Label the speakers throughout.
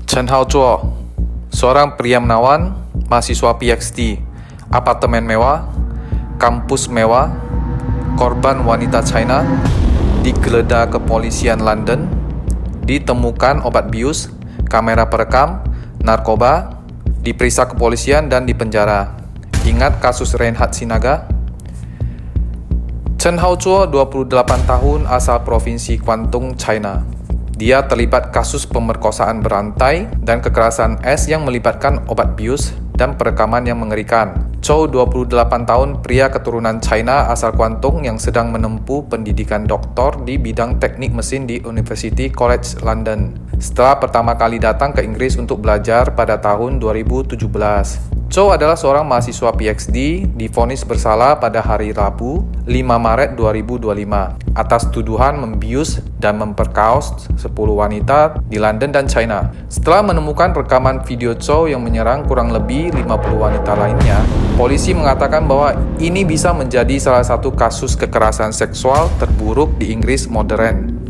Speaker 1: Chen Haozhuo, seorang pria menawan, mahasiswa PhD, apartemen mewah, kampus mewah, korban wanita China, digeledah kepolisian London, ditemukan obat bius, kamera perekam, narkoba, diperiksa kepolisian dan dipenjara. Ingat kasus Reinhard Sinaga? Chen Haozhuo, 28 tahun, asal provinsi Guangdong, China. Dia terlibat kasus pemerkosaan berantai dan kekerasan es yang melibatkan obat bius dan perekaman yang mengerikan. Zhou, 28 tahun, pria keturunan China asal Guangdong yang sedang menempuh pendidikan doktor di bidang teknik mesin di University College London. Setelah pertama kali datang ke Inggris untuk belajar pada tahun 2017. Zhou adalah seorang mahasiswa PhD divonis bersalah pada hari Rabu, 5 Maret 2025 atas tuduhan membius dan memperkaos 10 wanita di London dan China. Setelah menemukan rekaman video Zhou yang menyerang kurang lebih 50 wanita lainnya, polisi mengatakan bahwa ini bisa menjadi salah satu kasus kekerasan seksual terburuk di Inggris modern.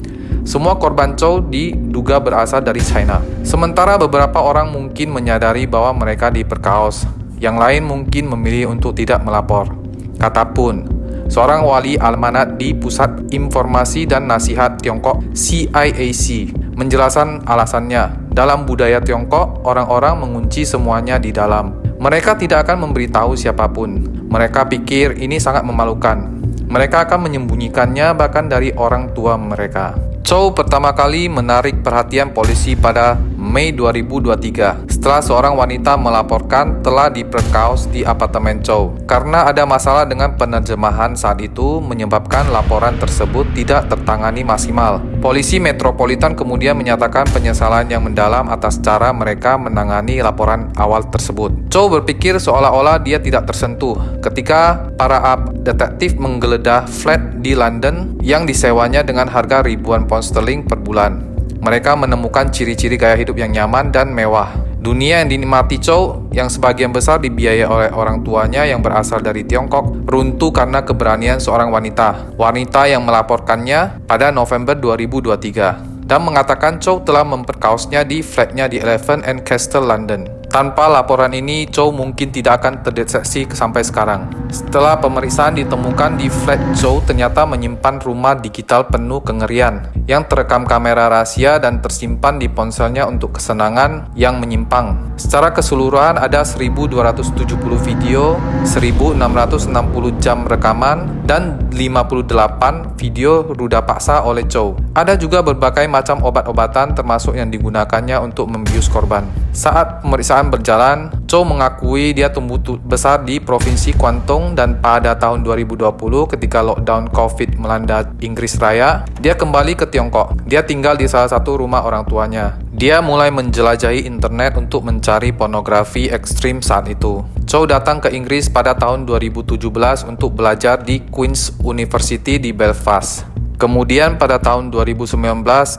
Speaker 1: Semua korban Zhou diduga berasal dari China. Sementara beberapa orang mungkin menyadari bahwa mereka diperkaos. Yang lain mungkin memilih untuk tidak melapor. Kata Pun, seorang wali amanat di Pusat Informasi dan Nasihat Tiongkok CIAC, menjelaskan alasannya. Dalam budaya Tiongkok, orang-orang mengunci semuanya di dalam. Mereka tidak akan memberitahu siapapun. Mereka pikir ini sangat memalukan. Mereka akan menyembunyikannya bahkan dari orang tua mereka. Zhou pertama kali menarik perhatian polisi pada Mei 2023 setelah seorang wanita melaporkan telah diperkaos di apartemen Zhou. Karena ada masalah dengan penerjemahan saat itu menyebabkan laporan tersebut tidak tertangani maksimal. Polisi Metropolitan kemudian menyatakan penyesalan yang mendalam atas cara mereka menangani laporan awal tersebut. Zhou berpikir seolah-olah dia tidak tersentuh ketika para detektif menggeledah flat di London yang disewanya dengan harga ribuan pound sterling per bulan. Mereka menemukan ciri-ciri gaya hidup yang nyaman dan mewah. Dunia yang dinikmati Zhou, yang sebagian besar dibiayai oleh orang tuanya yang berasal dari Tiongkok, runtuh karena keberanian seorang wanita. Wanita yang melaporkannya pada November 2023 dan mengatakan Zhou telah memperkaosnya di flatnya di Elephant and Castle, London. Tanpa laporan ini, Zhou mungkin tidak akan terdeteksi sampai sekarang. Setelah pemeriksaan ditemukan di flat Zhou ternyata menyimpan rumah digital penuh kengerian yang terekam kamera rahasia dan tersimpan di ponselnya untuk kesenangan yang menyimpang. Secara keseluruhan ada 1.270 video, 1.660 jam rekaman, dan 58 video ruda paksa oleh Zhou. Ada juga berbagai macam obat-obatan termasuk yang digunakannya untuk membius korban. Saat pemeriksaan berjalan, Zhou mengakui dia tumbuh besar di Provinsi Guangdong dan pada tahun 2020 ketika lockdown COVID melanda Inggris Raya, dia kembali ke Tiongkok. Dia tinggal di salah satu rumah orang tuanya. Dia mulai menjelajahi internet untuk mencari pornografi ekstrim saat itu. Zhou datang ke Inggris pada tahun 2017 untuk belajar di Queen's University di Belfast. Kemudian pada tahun 2019,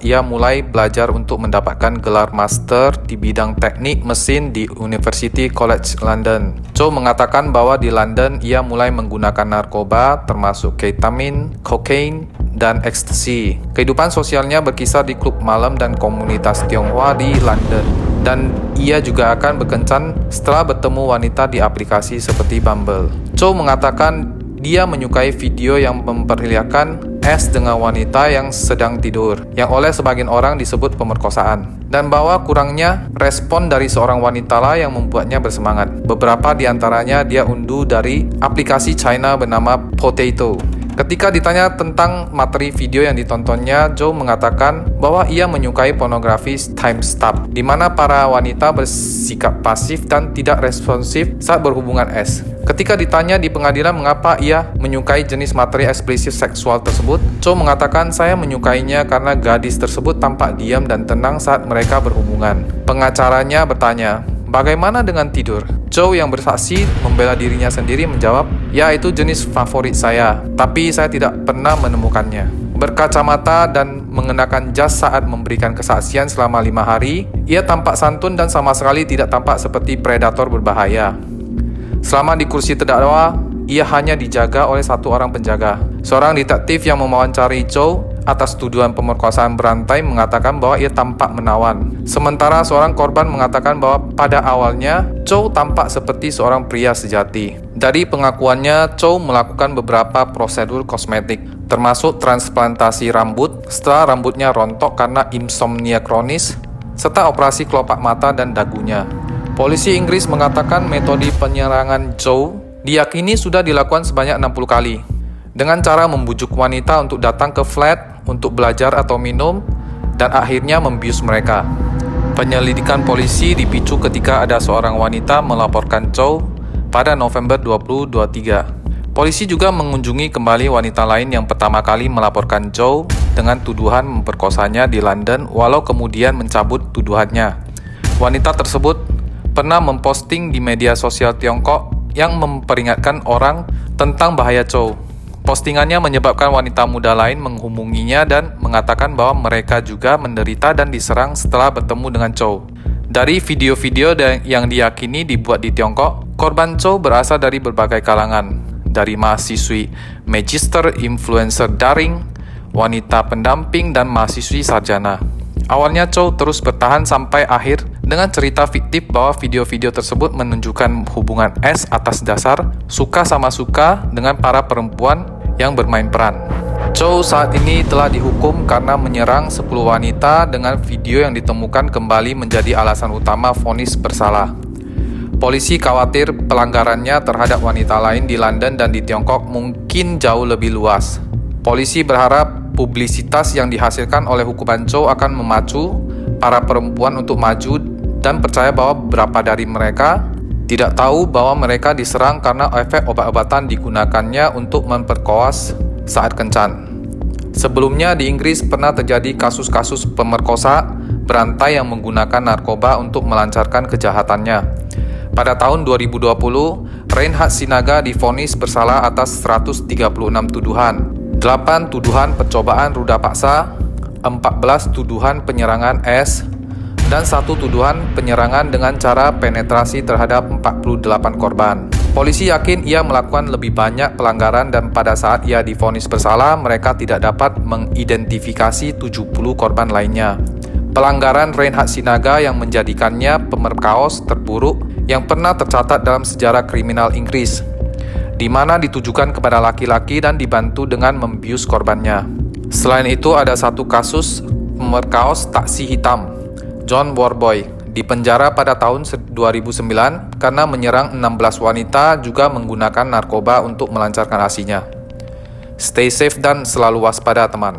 Speaker 1: ia mulai belajar untuk mendapatkan gelar master di bidang teknik mesin di University College London. Zhou mengatakan bahwa di London ia mulai menggunakan narkoba termasuk ketamin, kokain, dan ekstasi. Kehidupan sosialnya berkisar di klub malam dan komunitas Tionghoa di London. Dan ia juga akan berkencan setelah bertemu wanita di aplikasi seperti Bumble. Zhou mengatakan dia menyukai video yang memperlihatkan es dengan wanita yang sedang tidur, yang oleh sebagian orang disebut pemerkosaan, dan bahwa kurangnya respon dari seorang wanita lah yang membuatnya bersemangat. Beberapa di antaranya dia unduh dari aplikasi China bernama Potato. Ketika ditanya tentang materi video yang ditontonnya, Zhou mengatakan bahwa ia menyukai pornografi timestamp, di mana para wanita bersikap pasif dan tidak responsif saat berhubungan es. Ketika ditanya di pengadilan mengapa ia menyukai jenis materi eksplisit seksual tersebut, Zhou mengatakan saya menyukainya karena gadis tersebut tampak diam dan tenang saat mereka berhubungan. Pengacaranya bertanya, bagaimana dengan tidur? Zhou yang bersaksi membela dirinya sendiri menjawab, ya itu jenis favorit saya, tapi saya tidak pernah menemukannya. Berkacamata dan mengenakan jas saat memberikan kesaksian selama 5 hari, ia tampak santun dan sama sekali tidak tampak seperti predator berbahaya. Selama di kursi terdakwa, ia hanya dijaga oleh satu orang penjaga. Seorang detektif yang mewawancari Zhou atas tuduhan pemerkosaan berantai mengatakan bahwa ia tampak menawan. Sementara seorang korban mengatakan bahwa pada awalnya Chow tampak seperti seorang pria sejati. Dari pengakuannya, Chow melakukan beberapa prosedur kosmetik, termasuk transplantasi rambut setelah rambutnya rontok karena insomnia kronis, serta operasi kelopak mata dan dagunya. Polisi Inggris mengatakan metode penyerangan Chow diyakini sudah dilakukan sebanyak 60 kali, dengan cara membujuk wanita untuk datang ke flat untuk belajar atau minum, dan akhirnya membius mereka. Penyelidikan polisi dipicu ketika ada seorang wanita melaporkan Chow pada November 2023. Polisi juga mengunjungi kembali wanita lain yang pertama kali melaporkan Chow dengan tuduhan memperkosanya di London, walau kemudian mencabut tuduhannya. Wanita tersebut pernah memposting di media sosial Tiongkok yang memperingatkan orang tentang bahaya Chow. Postingannya menyebabkan wanita muda lain menghubunginya dan mengatakan bahwa mereka juga menderita dan diserang setelah bertemu dengan Chow. Dari video-video yang diyakini dibuat di Tiongkok, korban Chow berasal dari berbagai kalangan, dari mahasiswi magister, influencer daring, wanita pendamping, dan mahasiswi sarjana. Awalnya Chow terus bertahan sampai akhir dengan cerita fiktif bahwa video-video tersebut menunjukkan hubungan S atas dasar suka sama suka dengan para perempuan yang bermain peran. Chow saat ini telah dihukum karena menyerang 10 wanita dengan video yang ditemukan kembali menjadi alasan utama vonis bersalah. Polisi khawatir pelanggarannya terhadap wanita lain di London dan di Tiongkok mungkin jauh lebih luas. Polisi berharap publisitas yang dihasilkan oleh hukuman Chow akan memacu para perempuan untuk maju dan percaya bahwa beberapa dari mereka tidak tahu bahwa mereka diserang karena efek obat-obatan digunakannya untuk memperkoas saat kencan. Sebelumnya di Inggris pernah terjadi kasus-kasus pemerkosa berantai yang menggunakan narkoba untuk melancarkan kejahatannya. Pada tahun 2020, Reinhard Sinaga divonis bersalah atas 136 tuduhan, 8 tuduhan percobaan ruda paksa, 14 tuduhan penyerangan S, dan 1 tuduhan penyerangan dengan cara penetrasi terhadap 48 korban. Polisi yakin ia melakukan lebih banyak pelanggaran dan pada saat ia divonis bersalah, mereka tidak dapat mengidentifikasi 70 korban lainnya. Pelanggaran Reinhard Sinaga yang menjadikannya pemerkaos terburuk yang pernah tercatat dalam sejarah kriminal Inggris, di mana ditujukan kepada laki-laki dan dibantu dengan membius korbannya. Selain itu, ada satu kasus pemerkaos taksi hitam, John Warboy, dipenjara pada tahun 2009 karena menyerang 16 wanita juga menggunakan narkoba untuk melancarkan aksinya. Stay safe dan selalu waspada, teman.